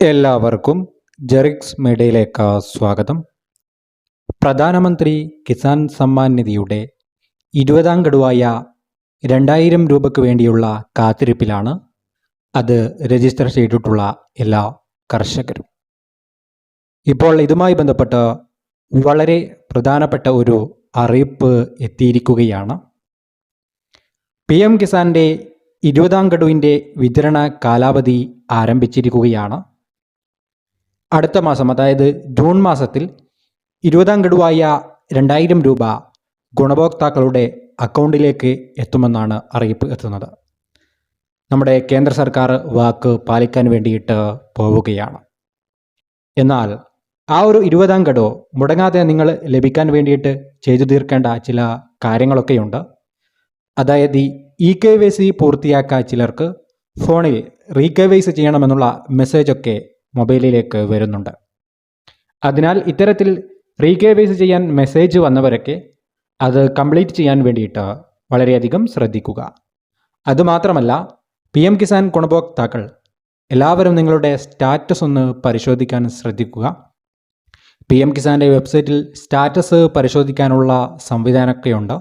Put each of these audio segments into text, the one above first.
എല്ലാവർക്കും ജെറിക്സ് മീഡിയയിലേക്ക് സ്വാഗതം. പ്രധാനമന്ത്രി കിസാൻ സമ്മാൻ നിധിയുടെ 20ാം ഗഡുവായ 2000 രൂപയ്ക്ക് വേണ്ടിയുള്ള കാത്തിരിപ്പിലാണ്. അത് രജിസ്റ്റർ ചെയ്തിട്ടുള്ള എല്ലാ കർഷകരും. ഇപ്പോൾ ഇതുമായി ബന്ധപ്പെട്ട് വളരെ പ്രധാനപ്പെട്ട ഒരു അറിയിപ്പ് എത്തിയിരിക്കുകയാണ്. PM കിസാൻ്റെ 20ാം ഗഡുവിൻ്റെ വിതരണ കാലാവധി ആരംഭിച്ചിരിക്കുകയാണ്. അടുത്ത മാസം, അതായത് ജൂൺ മാസത്തിൽ 20ാം ഗഡുവായ 2000 രൂപ ഗുണഭോക്താക്കളുടെ അക്കൗണ്ടിലേക്ക് എത്തുമെന്നാണ് അറിയിപ്പ് എത്തുന്നത്. നമ്മുടെ കേന്ദ്ര സർക്കാർ വാക്ക് പാലിക്കാൻ വേണ്ടിയിട്ട് പോവുകയാണ്. എന്നാൽ ആ ഒരു 20ാം ഗഡു മുടങ്ങാതെ നിങ്ങൾ ലഭിക്കാൻ വേണ്ടിയിട്ട് ചെയ്തു തീർക്കേണ്ട ചില കാര്യങ്ങളൊക്കെയുണ്ട്. അതായത് EKYC പൂർത്തിയാക്കാൻ ചിലർക്ക് ഫോണിൽ റീകെവൈസി ചെയ്യണമെന്നുള്ള മെസ്സേജൊക്കെ മൊബൈലിലേക്ക് വരുന്നുണ്ട്. അതിനാൽ ഇത്തരത്തിൽ റീകെവൈസി ചെയ്യാൻ മെസ്സേജ് വന്നവരൊക്കെ അത് കംപ്ലീറ്റ് ചെയ്യാൻ വേണ്ടിയിട്ട് വളരെയധികം ശ്രദ്ധിക്കുക. അതുമാത്രമല്ല, PM കിസാൻ ഗുണഭോക്താക്കൾ എല്ലാവരും നിങ്ങളുടെ സ്റ്റാറ്റസ് ഒന്ന് പരിശോധിക്കാൻ ശ്രദ്ധിക്കുക. PM കിസാൻ്റെ വെബ്സൈറ്റിൽ സ്റ്റാറ്റസ് പരിശോധിക്കാനുള്ള സംവിധാനമൊക്കെയുണ്ട്.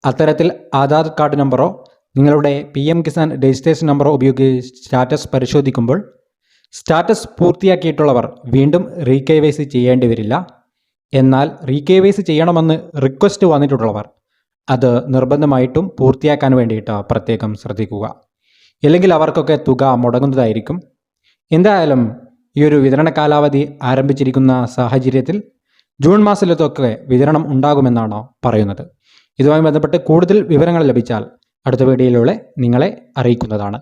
അത്തരത്തിൽ ആധാർ കാർഡ് നമ്പറോ നിങ്ങളുടെ PM കിസാൻ രജിസ്ട്രേഷൻ നമ്പറോ ഉപയോഗിച്ച് സ്റ്റാറ്റസ് പരിശോധിക്കുമ്പോൾ സ്റ്റാറ്റസ് പൂർത്തിയാക്കിയിട്ടുള്ളവർ വീണ്ടും റീകെവൈസി ചെയ്യേണ്ടി വരില്ല. എന്നാൽ റീകെവൈസി ചെയ്യണമെന്ന് റിക്വസ്റ്റ് വന്നിട്ടുള്ളവർ അത് നിർബന്ധമായിട്ടും പൂർത്തിയാക്കാൻ വേണ്ടിയിട്ട് പ്രത്യേകം ശ്രദ്ധിക്കുക. ഇല്ലെങ്കിൽ അവർക്കൊക്കെ തുക മുടങ്ങുന്നതായിരിക്കും. എന്തായാലും ഈ ഒരു വിതരണ കാലാവധി ആരംഭിച്ചിരിക്കുന്ന സാഹചര്യത്തിൽ ജൂൺ മാസത്തിലൊക്കെ വിതരണം ഉണ്ടാകുമെന്നാണ് പറയുന്നത്. ഇതുമായി ബന്ധപ്പെട്ട് കൂടുതൽ വിവരങ്ങൾ ലഭിച്ചാൽ അടുത്ത വീഡിയോയിലൂടെ നിങ്ങളെ അറിയിക്കുന്നതാണ്.